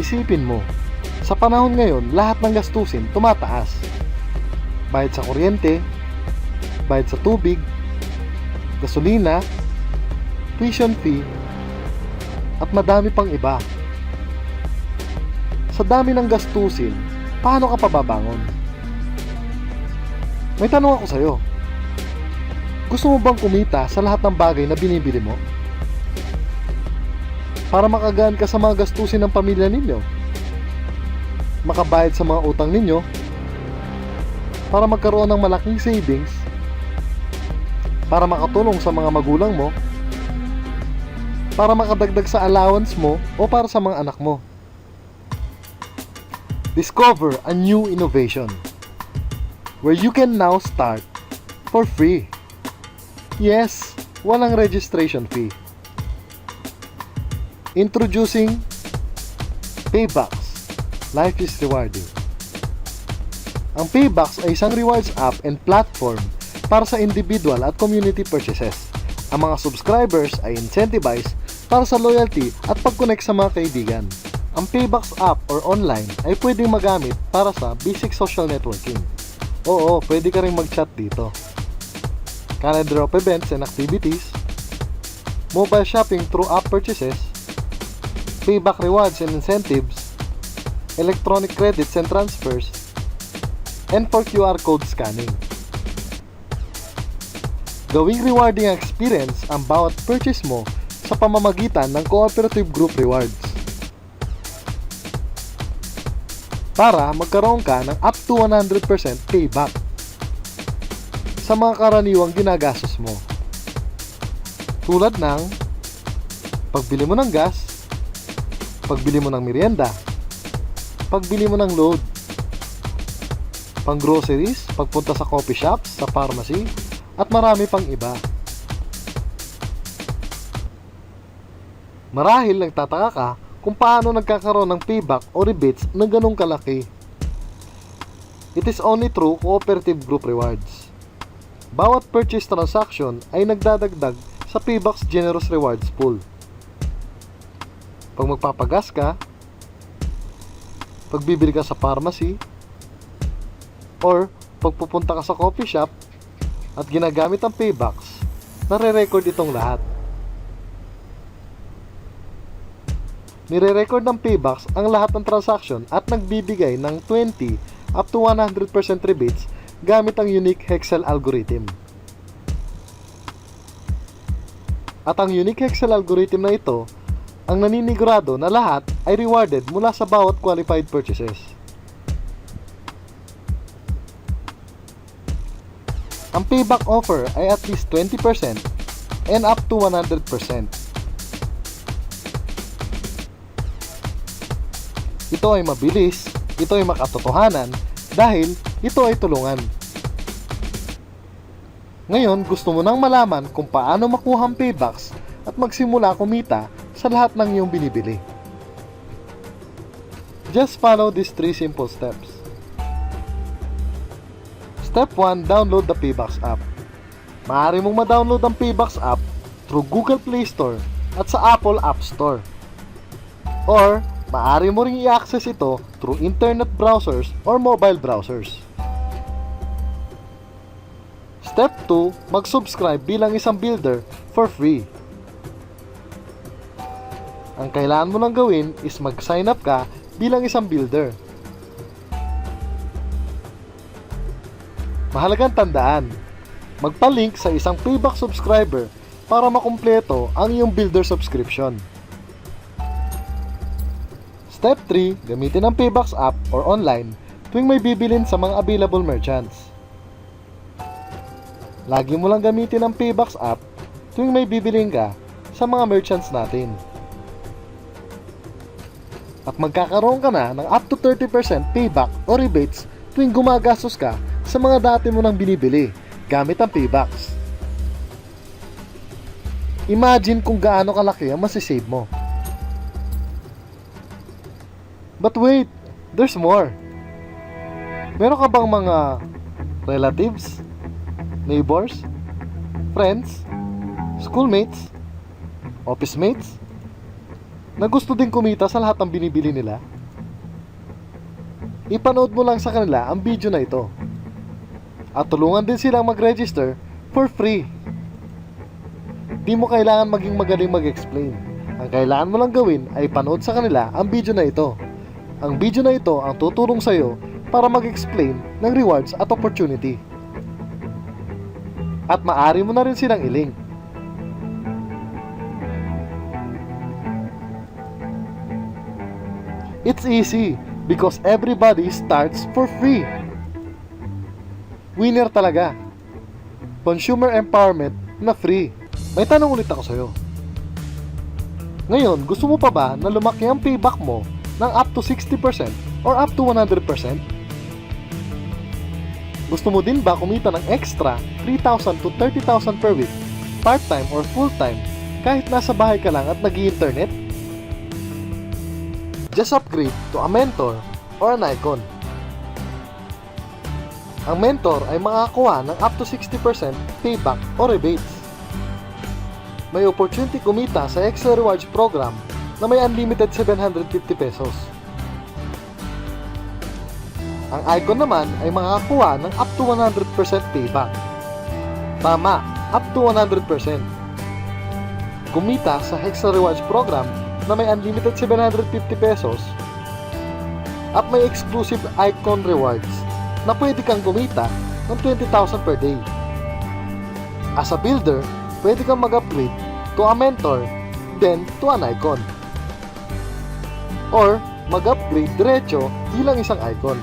Isipin mo, sa panahon ngayon, lahat ng gastusin tumataas. Bayad sa kuryente, bayad sa tubig, gasolina, tuition fee, at madami pang iba. Sa dami ng gastusin, paano ka pababangon? May tanong ako sa'yo. Gusto mo bang kumita sa lahat ng bagay na binibili mo? Para makagaan ka sa mga gastusin ng pamilya ninyo? Makabayad sa mga utang ninyo? Para magkaroon ng malaking savings? Para makatulong sa mga magulang mo? Para makadagdag sa allowance mo o para sa mga anak mo? Discover a new innovation where you can now start for free. Yes, walang registration fee. Introducing Paybox. Life is rewarding. Ang Paybox ay isang rewards app and platform para sa individual at community purchases. Ang mga subscribers ay incentivized para sa loyalty at pag-connect sa mga kaibigan. Ang Paybox app or online ay pwedeng magamit para sa basic social networking. Oo, pwede ka rin mag-chat dito. Calendar of events and activities, mobile shopping through app purchases, payback rewards and incentives, electronic credits and transfers, and for QR code scanning. Gawing rewarding ang experience ang bawat purchase mo sa pamamagitan ng cooperative group rewards. Para magkaroon ka ng up to 100% payback sa mga karaniwang ginagastos mo. Tulad ng pagbili mo ng gas, pagbili mo ng merienda, pagbili mo ng load, pang groceries, pagpunta sa coffee shops, sa pharmacy, at marami pang iba. Marahil nagtataka ka kung paano nagkakaroon ng payback o rebates na ganong kalaki. It is only through cooperative group rewards. Bawat purchase transaction ay nagdadagdag sa Paybox Generous Rewards Pool. Pag magpapagas ka, pag bibili ka sa pharmacy, or pagpupunta ka sa coffee shop at ginagamit ang Paybox, nare-record itong lahat. Nire-record ng Paybox ang lahat ng transaction at nagbibigay ng 20 up to 100% rebates gamit ang unique Hexel algorithm. At ang unique Hexel algorithm na ito ang naninigurado na lahat ay rewarded mula sa bawat qualified purchases. Ang payback offer ay at least 20% and up to 100%. Ito ay mabilis, ito ay makatotohanan, dahil ito ay tulungan. Ngayon, gusto mo nang malaman kung paano makuha ang Paybox at magsimula kumita sa lahat ng iyong binibili. Just follow these 3 simple steps. Step 1, download the Paybox app. Maaari mong ma-download ang Paybox app through Google Play Store at sa Apple App Store. Or, maaari mo ring i-access ito through internet browsers or mobile browsers. Step 2, mag-subscribe bilang isang builder for free. Ang kailangan mo lang gawin is mag-sign up ka bilang isang builder. Mahalagang tandaan, magpa-link sa isang Paybox subscriber para makumpleto ang iyong builder subscription. Step 3, gamitin ang Paybox app or online tuwing may bibilin sa mga available merchants. Lagi mo lang gamitin ang Paybox app tuwing may bibilin ka sa mga merchants natin. At magkakaroon ka na ng up to 30% payback o rebates tuwing gumagastos ka sa mga dati mo nang binibili gamit ang Paybox. Imagine kung gaano kalaki ang masisave mo. But wait, there's more. Meron ka bang mga relatives, neighbors, friends, schoolmates, office mates na gusto din kumita sa lahat ng binibili nila? Ipanood mo lang sa kanila ang video na ito. At tulungan din silang mag-register for free. Di mo kailangan maging magaling mag-explain. Ang kailangan mo lang gawin ay panood sa kanila ang video na ito. Ang video na ito ang tutulong sa iyo para mag-explain ng rewards at opportunity. At maaari mo na rin silang i-link. It's easy because everybody starts for free. Winner talaga. Consumer empowerment na free. May tanong ulit ako sa'yo. Ngayon, gusto mo pa ba na lumaki ang payback mo ng up to 60% or up to 100%? Gusto mo din ba kumita ng extra 3,000 to 30,000 per week, part-time or full-time, kahit nasa bahay ka lang at nag-i-internet? Just upgrade to a mentor or an icon. Ang mentor ay makakakuha ng up to 60% payback o rebates. May opportunity kumita sa Excel Rewards program na may unlimited 750 pesos. Ang icon naman ay makakakuha ng up to 100% payback. Tama, up to 100%. Kumita sa Excel Rewards program na may unlimited 750 pesos at may exclusive icon rewards na pwede kang kumita ng 20,000 per day. As a builder, pwede kang mag-upgrade to a mentor, then to an icon. Or mag-upgrade diretso bilang isang icon.